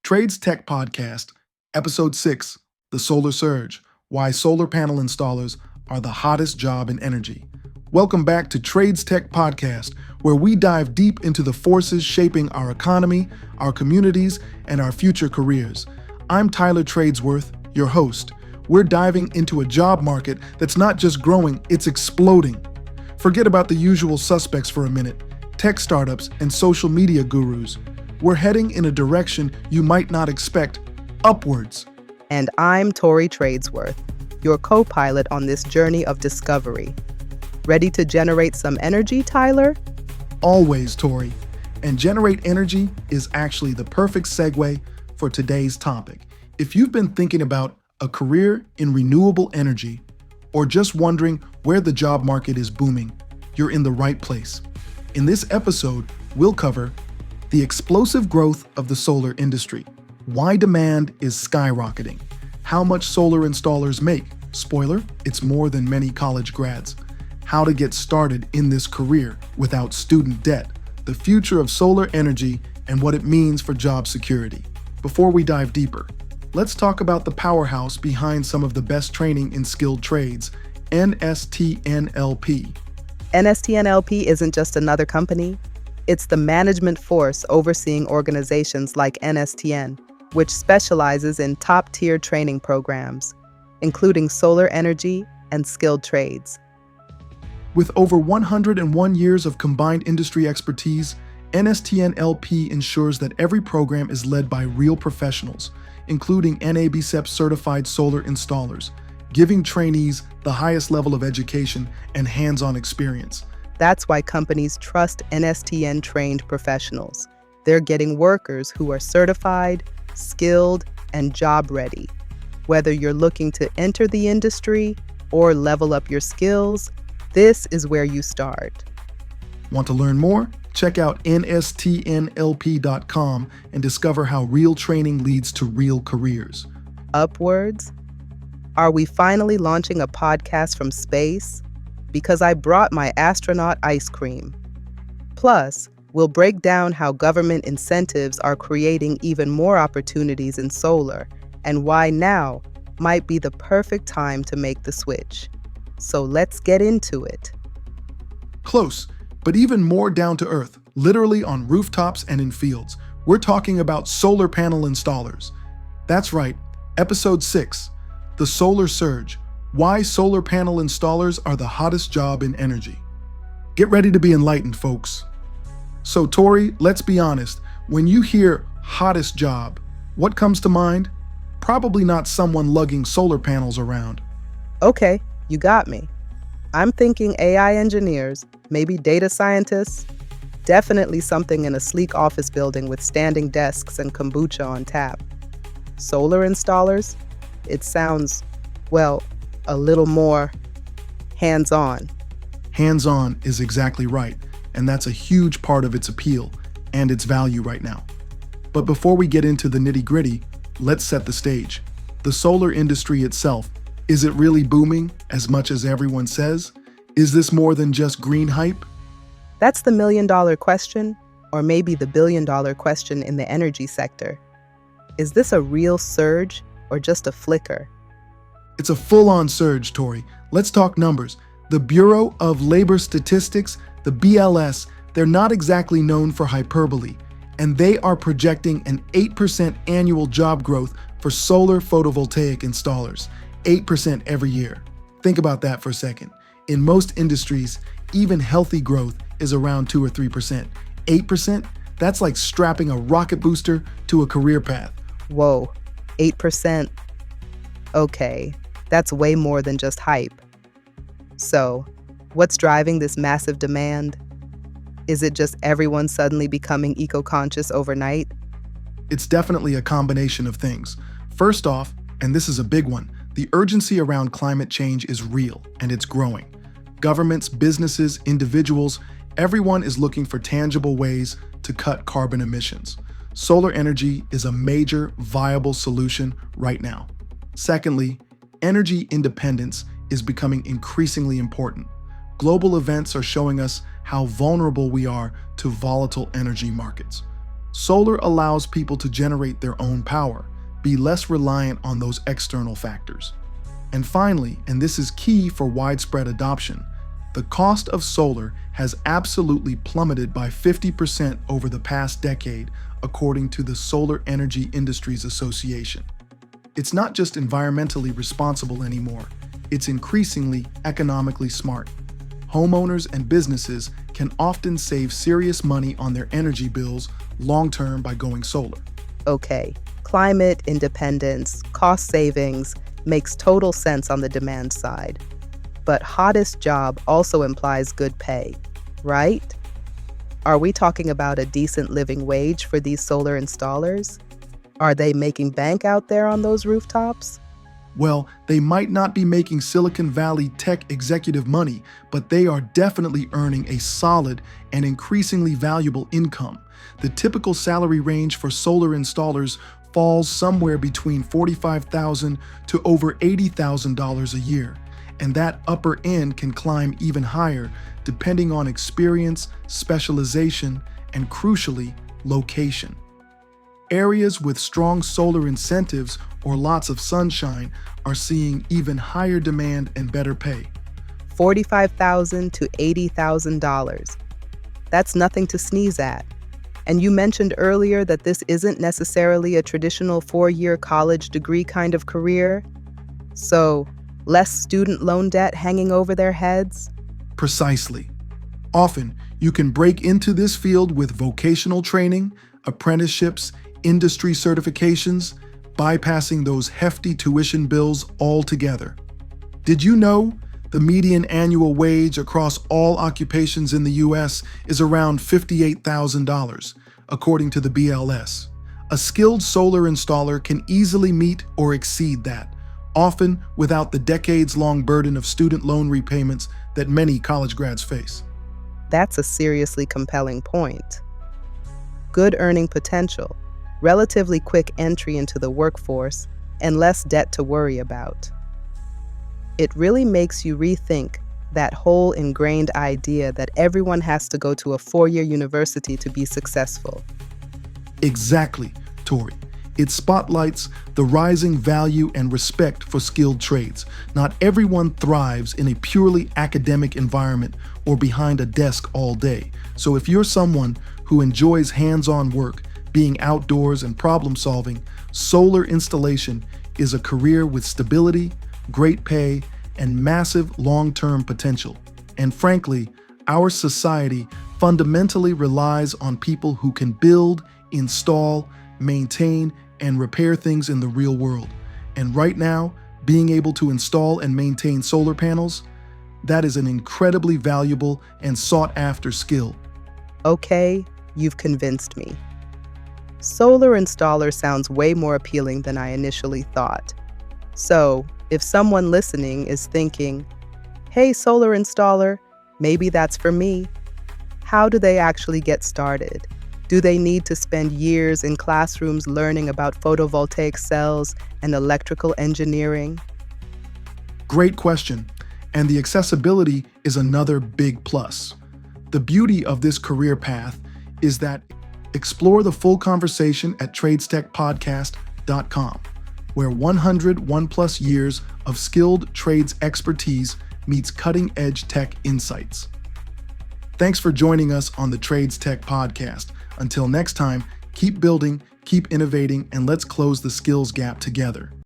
Trades Tech Podcast, Episode 6, The Solar Surge, Why Solar Panel Installers Are the Hottest Job in Energy. Welcome back to Trades Tech Podcast, where we dive deep into the forces shaping our economy, our communities, and our future careers. I'm Tyler Tradesworth, your host. We're diving into a job market that's not just growing, it's exploding. Forget about the usual suspects for a minute, tech startups and social media gurus. We're heading in a direction you might not expect, upwards. And I'm Tori Tradesworth, your co-pilot on this journey of discovery. Ready to generate some energy, Tyler? Always, Tori. And generate energy is actually the perfect segue for today's topic. If you've been thinking about a career in renewable energy, or just wondering where the job market is booming, you're in the right place. In this episode, we'll cover the explosive growth of the solar industry, why demand is skyrocketing, how much solar installers make, spoiler, it's more than many college grads, how to get started in this career without student debt, the future of solar energy, and what it means for job security. Before we dive deeper, let's talk about the powerhouse behind some of the best training in skilled trades, NSTNLP. NSTNLP isn't just another company. It's the management force overseeing organizations like NSTN, which specializes in top-tier training programs, including solar energy and skilled trades. With over 101 years of combined industry expertise, NSTNLP ensures that every program is led by real professionals, including NABCEP certified solar installers, giving trainees the highest level of education and hands-on experience. That's why companies trust NSTN-trained professionals. They're getting workers who are certified, skilled, and job-ready. Whether you're looking to enter the industry or level up your skills, this is where you start. Want to learn more? Check out nstnlp.com and discover how real training leads to real careers. Upwards? Are we finally launching a podcast from space? Because I brought my astronaut ice cream. Plus, we'll break down how government incentives are creating even more opportunities in solar and why now might be the perfect time to make the switch. So let's get into it. Close, but even more down to earth, literally on rooftops and in fields. We're talking about solar panel installers. That's right, Episode 6, The Solar Surge, Why Solar Panel Installers Are the Hottest Job in Energy. Get ready to be enlightened, folks. So Tori, let's be honest, when you hear hottest job, what comes to mind? Probably not someone lugging solar panels around. Okay, you got me. I'm thinking AI engineers, maybe data scientists, definitely something in a sleek office building with standing desks and kombucha on tap. Solar installers? It sounds, well, a little more hands-on. Hands-on is exactly right, and that's a huge part of its appeal and its value right now. But before we get into the nitty-gritty, let's set the stage. The solar industry itself, is it really booming as much as everyone says? Is this more than just green hype? That's the million-dollar question, or maybe the billion-dollar question in the energy sector. Is this a real surge or just a flicker? It's a full-on surge, Tori. Let's talk numbers. The Bureau of Labor Statistics, the BLS, they're not exactly known for hyperbole, and they are projecting an 8% annual job growth for solar photovoltaic installers, 8% every year. Think about that for a second. In most industries, even healthy growth is around 2 or 3%. 8%? That's like strapping a rocket booster to a career path. Whoa, 8%. Okay, that's way more than just hype. So, what's driving this massive demand? Is it just everyone suddenly becoming eco-conscious overnight? It's definitely a combination of things. First off, and this is a big one, the urgency around climate change is real and it's growing. Governments, businesses, individuals, everyone is looking for tangible ways to cut carbon emissions. Solar energy is a major, viable solution right now. Secondly, energy independence is becoming increasingly important. Global events are showing us how vulnerable we are to volatile energy markets. Solar allows people to generate their own power, be less reliant on those external factors. And finally, and this is key for widespread adoption, the cost of solar has absolutely plummeted by 50% over the past decade, according to the Solar Energy Industries Association. It's not just environmentally responsible anymore, it's increasingly economically smart. Homeowners and businesses can often save serious money on their energy bills long-term by going solar. Okay, climate independence, cost savings makes total sense on the demand side. But hottest job also implies good pay, right? Are we talking about a decent living wage for these solar installers? Are they making bank out there on those rooftops? Well, they might not be making Silicon Valley tech executive money, but they are definitely earning a solid and increasingly valuable income. The typical salary range for solar installers falls somewhere between $45,000 to over $80,000 a year, and that upper end can climb even higher depending on experience, specialization, and crucially, location. Areas with strong solar incentives or lots of sunshine are seeing even higher demand and better pay. $45,000 to $80,000. That's nothing to sneeze at. And you mentioned earlier that this isn't necessarily a traditional 4-year college degree kind of career. So, less student loan debt hanging over their heads? Precisely. Often, you can break into this field with vocational training, apprenticeships, industry certifications, bypassing those hefty tuition bills altogether. Did you know the median annual wage across all occupations in the U.S. is around $58,000, according to the BLS? A skilled solar installer can easily meet or exceed that, often without the decades-long burden of student loan repayments that many college grads face. That's a seriously compelling point. Good earning potential, relatively quick entry into the workforce, and less debt to worry about. It really makes you rethink that whole ingrained idea that everyone has to go to a 4-year university to be successful. Exactly, Tori. It spotlights the rising value and respect for skilled trades. Not everyone thrives in a purely academic environment or behind a desk all day. So if you're someone who enjoys hands-on work, being outdoors and problem solving, solar installation is a career with stability, great pay, and massive long-term potential. And frankly, our society fundamentally relies on people who can build, install, maintain, and repair things in the real world. And right now, being able to install and maintain solar panels, that is an incredibly valuable and sought-after skill. Okay, you've convinced me. Solar installer sounds way more appealing than I initially thought. So, if someone listening is thinking, hey, solar installer, maybe that's for me, how do they actually get started? Do they need to spend years in classrooms learning about photovoltaic cells and electrical engineering? Great question. And the accessibility is another big plus. The beauty of this career path is that explore the full conversation at tradestechpodcast.com, where 101+ years of skilled trades expertise meets cutting-edge tech insights. Thanks for joining us on the Trades Tech Podcast. Until next time, keep building, keep innovating, and let's close the skills gap together.